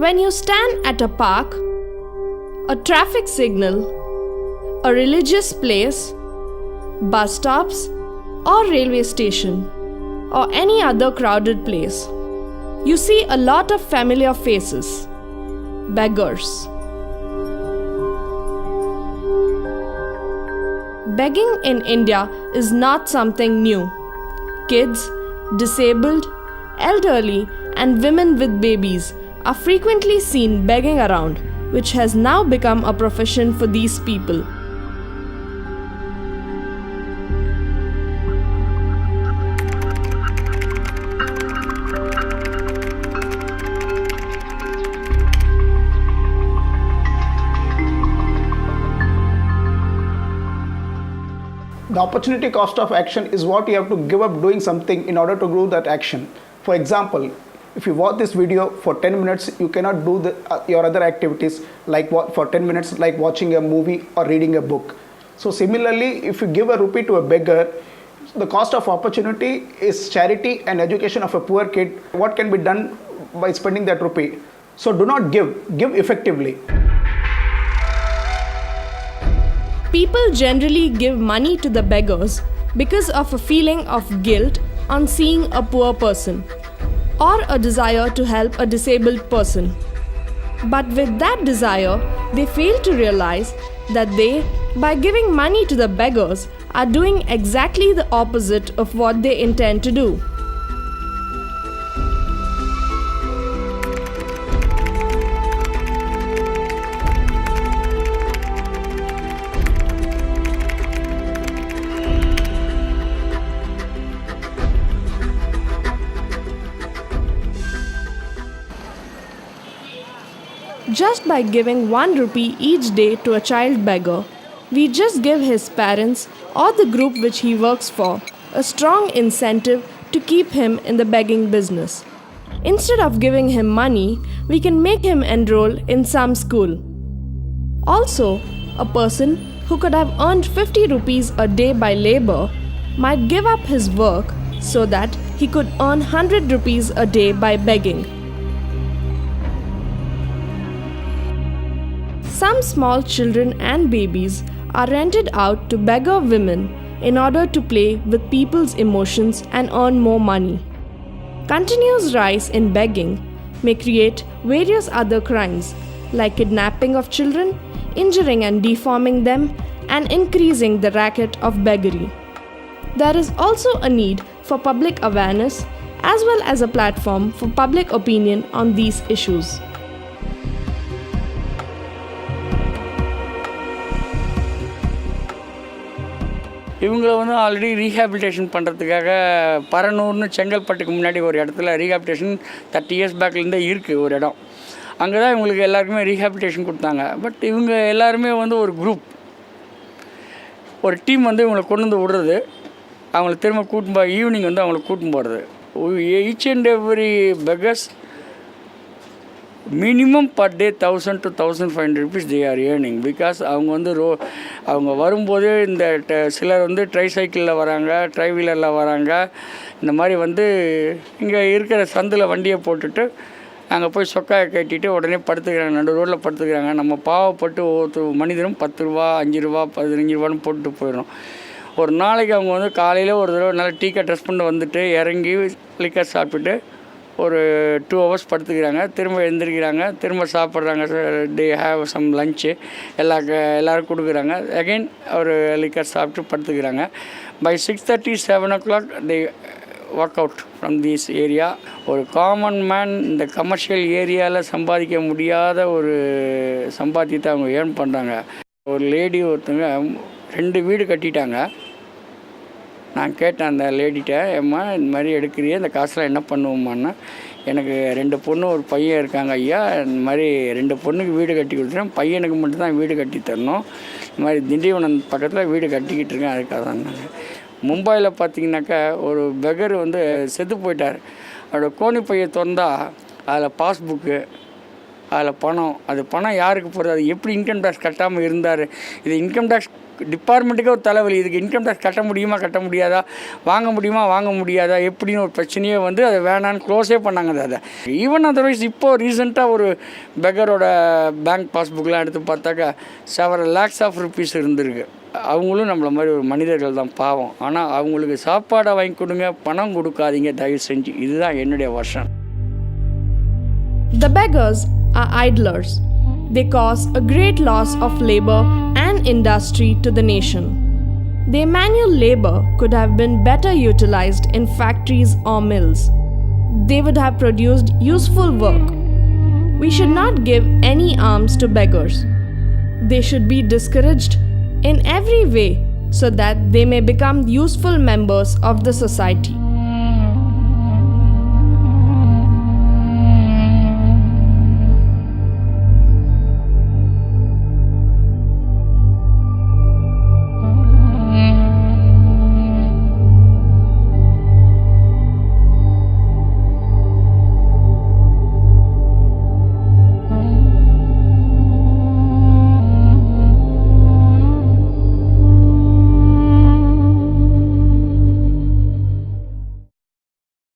When you stand at a park, a traffic signal, a religious place, bus stops, or railway station, or any other crowded place, you see a lot of familiar faces, beggars. Begging in India is not something new. Kids, disabled, elderly, and women with babies are frequently seen begging around, which has now become a profession for these people. The opportunity cost of action is what you have to give up doing something in order to do that action. For example, if you watch this video for 10 minutes, you cannot do your other activities like for 10 minutes, like watching a movie or reading a book. So similarly, if you give a rupee to a beggar, the cost of opportunity is charity and education of a poor kid. What can be done by spending that rupee? So do not give effectively. People generally give money to the beggars because of a feeling of guilt on seeing a poor person or a desire to help a disabled person. But with that desire, they fail to realize that they, by giving money to the beggars, are doing exactly the opposite of what they intend to do. Just by giving 1 rupee each day to a child beggar, we just give his parents or the group which he works for a strong incentive to keep him in the begging business. Instead of giving him money, we can make him enroll in some school. Also, a person who could have earned 50 rupees a day by labor might give up his work so that he could earn 100 rupees a day by begging. Some small children and babies are rented out to beggar women in order to play with people's emotions and earn more money. Continuous rise in begging may create various other crimes like kidnapping of children, injuring and deforming them, and increasing the racket of beggary. There is also a need for public awareness as well as a platform for public opinion on these issues. இவங்களை வந்து already rehabilitation பண்ணுறதுக்காக பரனூர்னு செங்கல்பட்டுக்கு முன்னாடி ஒரு இடத்துல rehabilitation 30 years பேக்லேருந்தே இருக்குது ஒரு இடம். அங்கே தான் இவங்களுக்கு எல்லாருக்குமே ரீஹாபிலிட்டேஷன் கொடுத்தாங்க. பட் இவங்க எல்லாருமே வந்து ஒரு குரூப், ஒரு டீம் வந்து இவங்களை கொண்டு வந்து விடுறது, அவங்கள திரும்ப கூட்டின்னு ஈவினிங் வந்து அவங்கள கூட்டின்னு போகிறது. Each and every beggars minimum per day 1000 to 1500 rupees they are earning. Because அவங்க வந்து அவங்க வரும்போது இந்த சிலர் வந்து ட்ரைசைக்கிளில் வராங்க, ட்ரை வீலரில் வராங்க. இந்த மாதிரி வந்து இங்கே இருக்கிற சந்தில் வண்டியை போட்டுட்டு அங்கே போய் சொக்காயை கட்டிட்டு உடனே படுத்துக்கிறாங்க, நடு ரோட்டில் படுத்துக்கிறாங்க. நம்ம பாவப்பட்டு ஒவ்வொரு மனிதனும் 10 ரூபா 5 ரூபா 15 ரூபான்னு போட்டுட்டு போயிடும். ஒரு நாளைக்கு அவங்க வந்து காலையில் ஒரு தடவை நல்லா டீக்காக ட்ரெஸ் பண்ணி வந்துட்டு இறங்கி லிக்கர் சாப்பிட்டுட்டு ஒரு 2 hours படுத்துக்கிறாங்க, திரும்ப எழுந்திரிக்கிறாங்க, திரும்ப சாப்பிட்றாங்க, டே ஹேவ் சம் லஞ்சு எல்லோரும் கொடுக்குறாங்க. அகெயின் ஒரு லிக்கர் சாப்பிட்டு படுத்துக்கிறாங்க. By 6:30 7 o'clock they work out from this area. ஒரு காமன் மேன் இந்த கமர்ஷியல் ஏரியாவில் சம்பாதிக்க முடியாத ஒரு சம்பாத்தியத்தை அவங்க ஏர்ன் பண்ணுறாங்க. ஒரு லேடி ஒருத்தங்க 2 வீடு கட்டிட்டாங்க. நான் கேட்டேன் அந்த லேடிகிட்ட, ஏம்மா இந்த மாதிரி எடுக்கிறியே, இந்த காசெலாம் என்ன பண்ணுவோம்மான்னா, எனக்கு 2 பொண்ணு ஒரு பையன் இருக்காங்க ஐயா, இந்த மாதிரி 2 பொண்ணுக்கு வீடு கட்டி கொடுத்துட்டேன், பையனுக்கு மட்டும்தான் வீடு கட்டி தரணும், இந்த மாதிரி திண்டிவனம் பக்கத்தில் வீடு கட்டிக்கிட்டு இருக்கேன், அதுக்காக தான். மும்பையில் பார்த்திங்கனாக்கா ஒரு பெகர் வந்து செத்து போயிட்டார். அவரோட கோணி பையை திறந்தா அதில் பாஸ்புக்கு, அதில் பணம், அது பணம் யாருக்கு போகிறது, அது எப்படி இன்கம் டேக்ஸ் கட்டாமல் இருந்தார், இது இன்கம் டேக்ஸ் டிபார்ட்மெண்ட்டுக்கே ஒரு தலைவலி. இதுக்கு இன்கம் டேக்ஸ் கட்ட முடியுமா கட்ட முடியாதா, வாங்க முடியுமா வாங்க முடியாதா, எப்படின்னு ஒரு பிரச்சனையே வந்து அதை வேணான்னு க்ளோஸே பண்ணாங்க அதை. ஈவன் அதர்வைஸ் இப்போது ரீசெண்டாக ஒரு பெகரோட பேங்க் பாஸ்புக்கெலாம் எடுத்து பார்த்தாக்கா செவரல் லேக்ஸ் ஆஃப் ருபீஸ் இருந்திருக்கு. அவங்களும் நம்மள மாதிரி ஒரு மனிதர்கள் தான், பாவம். ஆனால் அவங்களுக்கு சாப்பாடை வாங்கி கொடுங்க, பணம் கொடுக்காதீங்க தயவு செஞ்சு. இதுதான் என்னுடைய வருஷம். The beggars are idlers. They cause a great loss of labor and industry to the nation. Their manual labor could have been better utilized in factories or mills. They would have produced useful work. We should not give any alms to beggars. They should be discouraged in every way so that they may become useful members of the society.